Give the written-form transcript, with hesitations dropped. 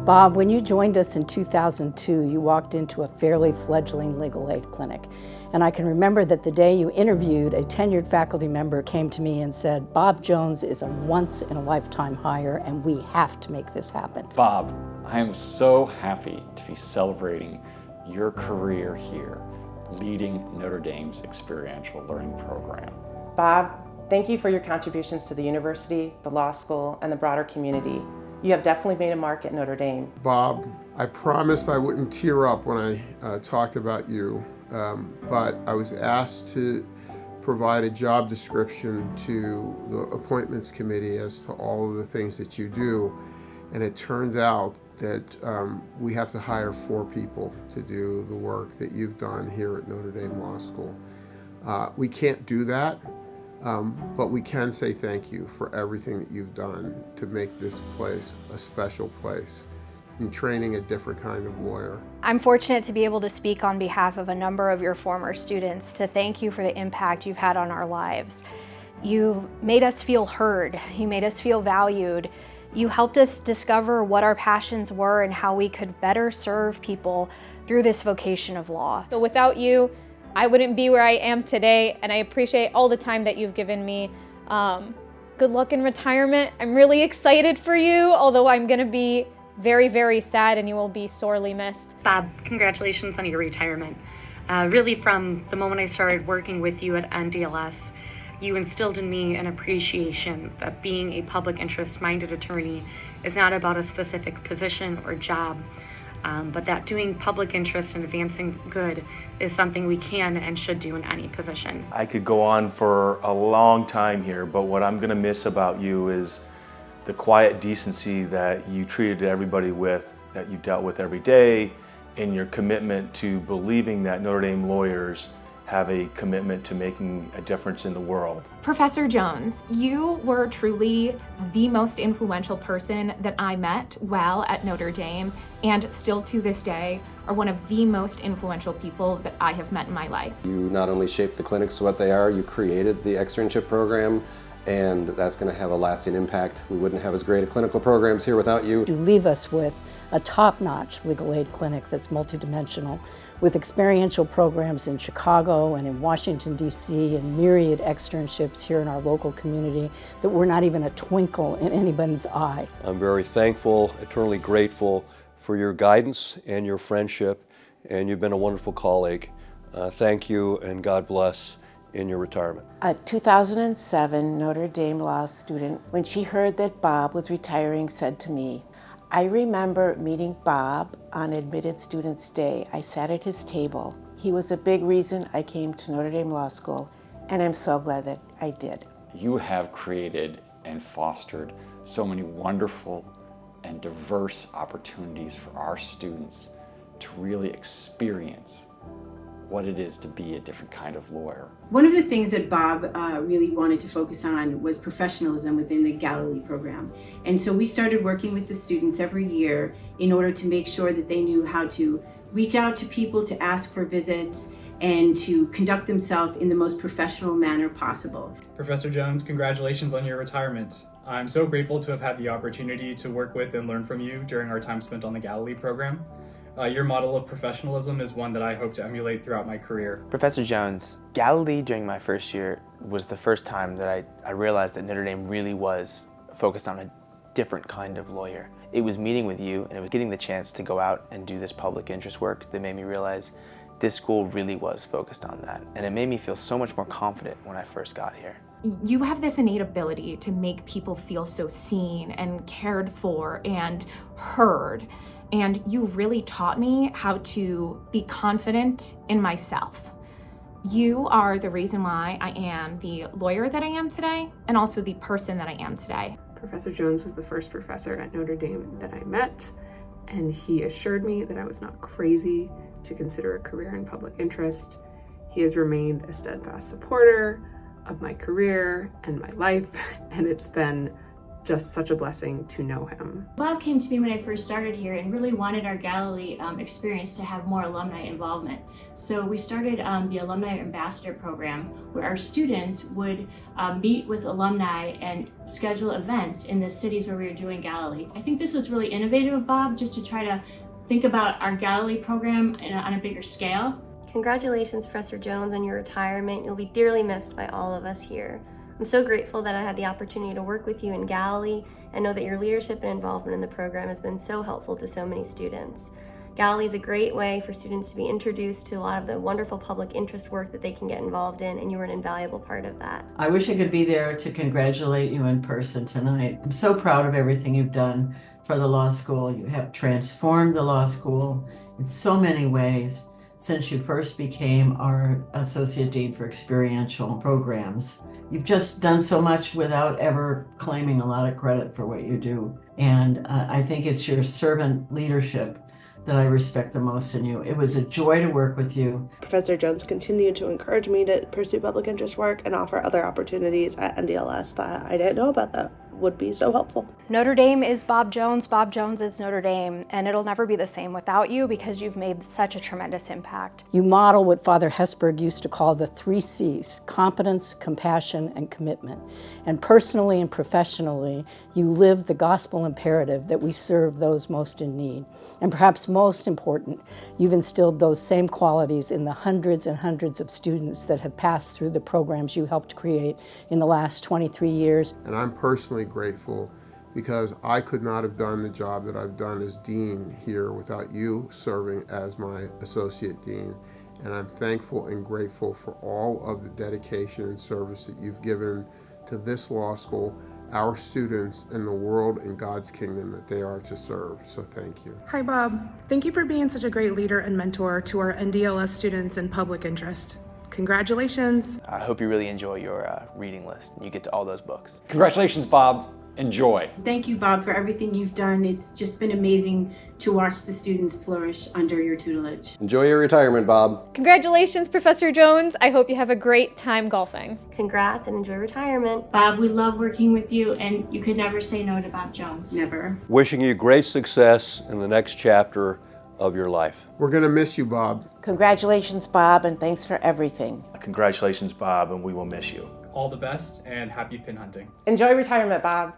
Bob, when you joined us in 2002, you walked into a fairly fledgling legal aid clinic. And I can remember that the day you interviewed, a tenured faculty member came to me and said, Bob Jones is a once-in-a-lifetime hire, and we have to make this happen. Bob, I am so happy to be celebrating your career here, leading Notre Dame's experiential learning program. Bob, thank you for your contributions to the university, the law school, and the broader community. You have definitely made a mark at Notre Dame. Bob, I promised I wouldn't tear up when I talked about you, but I was asked to provide a job description to the appointments committee as to all of the things that you do, and it turns out that we have to hire 4 people to do the work that you've done here at Notre Dame Law School. We can't do that. But we can say thank you for everything that you've done to make this place a special place in training a different kind of lawyer. I'm fortunate to be able to speak on behalf of a number of your former students to thank you for the impact you've had on our lives. You made us feel heard. You made us feel valued. You helped us discover what our passions were and how we could better serve people through this vocation of law. So without you, I wouldn't be where I am today, and I appreciate all the time that you've given me. Good luck in retirement. I'm really excited for you, although I'm gonna be very, very sad and you will be sorely missed. Bob, congratulations on your retirement. Really from the moment I started working with you at NDLS, you instilled in me an appreciation that being a public interest-minded attorney is not about a specific position or job, but that doing public interest and advancing good is something we can and should do in any position. I could go on for a long time here, but what I'm gonna miss about you is the quiet decency that you treated everybody with, that you dealt with every day, and your commitment to believing that Notre Dame lawyers have a commitment to making a difference in the world. Professor Jones, you were truly the most influential person that I met while at Notre Dame, and still to this day are one of the most influential people that I have met in my life. You not only shaped the clinics to what they are, you created the externship program, and that's going to have a lasting impact. We wouldn't have as great a clinical programs here without you. You leave us with a top-notch legal aid clinic that's multidimensional, with experiential programs in Chicago and in Washington, D.C., and myriad externships here in our local community that were not even a twinkle in anybody's eye. I'm very thankful, eternally grateful for your guidance and your friendship, and you've been a wonderful colleague. Thank you, and God bless in your retirement. A 2007 Notre Dame Law student, when she heard that Bob was retiring, said to me, I remember meeting Bob on Admitted Students Day. I sat at his table. He was a big reason I came to Notre Dame Law School, and I'm so glad that I did. You have created and fostered so many wonderful and diverse opportunities for our students to really experience what it is to be a different kind of lawyer. One of the things that Bob really wanted to focus on was professionalism within the Galilee program. And so we started working with the students every year in order to make sure that they knew how to reach out to people, to ask for visits, and to conduct themselves in the most professional manner possible. Professor Jones, congratulations on your retirement. I'm so grateful to have had the opportunity to work with and learn from you during our time spent on the Galilee program. Your model of professionalism is one that I hope to emulate throughout my career. Professor Jones, Galilee during my first year was the first time that I realized that Notre Dame really was focused on a different kind of lawyer. It was meeting with you, and it was getting the chance to go out and do this public interest work that made me realize this school really was focused on that. And it made me feel so much more confident when I first got here. You have this innate ability to make people feel so seen and cared for and heard. And you really taught me how to be confident in myself. You are the reason why I am the lawyer that I am today, and also the person that I am today. Professor Jones was the first professor at Notre Dame that I met, and he assured me that I was not crazy to consider a career in public interest. He has remained a steadfast supporter of my career and my life, and it's been just such a blessing to know him. Bob came to me when I first started here and really wanted our Galilee experience to have more alumni involvement. So we started the Alumni Ambassador Program, where our students would meet with alumni and schedule events in the cities where we were doing Galilee. I think this was really innovative of Bob, just to try to think about our Galilee program on a bigger scale. Congratulations, Professor Jones, on your retirement. You'll be dearly missed by all of us here. I'm so grateful that I had the opportunity to work with you in Galilee and know that your leadership and involvement in the program has been so helpful to so many students. Galilee is a great way for students to be introduced to a lot of the wonderful public interest work that they can get involved in, and you were an invaluable part of that. I wish I could be there to congratulate you in person tonight. I'm so proud of everything you've done for the law school. You have transformed the law school in so many ways since you first became our Associate Dean for Experiential Programs. You've just done so much without ever claiming a lot of credit for what you do. And I think it's your servant leadership that I respect the most in you. It was a joy to work with you. Professor Jones continued to encourage me to pursue public interest work and offer other opportunities at NDLS that I didn't know about that would be so helpful. Notre Dame is Bob Jones is Notre Dame, and it'll never be the same without you because you've made such a tremendous impact. You model what Father Hesburgh used to call the 3 C's: competence, compassion, and commitment. And personally and professionally, you live the gospel imperative that we serve those most in need. And perhaps most important, you've instilled those same qualities in the hundreds and hundreds of students that have passed through the programs you helped create in the last 23 years. And I'm personally grateful because I could not have done the job that I've done as dean here without you serving as my associate dean. And I'm thankful and grateful for all of the dedication and service that you've given to this law school, our students, and the world and God's kingdom that they are to serve. So thank you. Hi, Bob. Thank you for being such a great leader and mentor to our NDLS students in public interest. Congratulations. I hope you really enjoy your reading list and you get to all those books. Congratulations, Bob. Enjoy. Thank you, Bob, for everything you've done. It's just been amazing to watch the students flourish under your tutelage. Enjoy your retirement, Bob. Congratulations, Professor Jones. I hope you have a great time golfing. Congrats and enjoy retirement. Bob, we love working with you, and you could never say no to Bob Jones. Never. Wishing you great success in the next chapter of your life. We're going to miss you, Bob. Congratulations, Bob, and thanks for everything. Congratulations, Bob, and we will miss you. All the best and happy pin hunting. Enjoy retirement, Bob.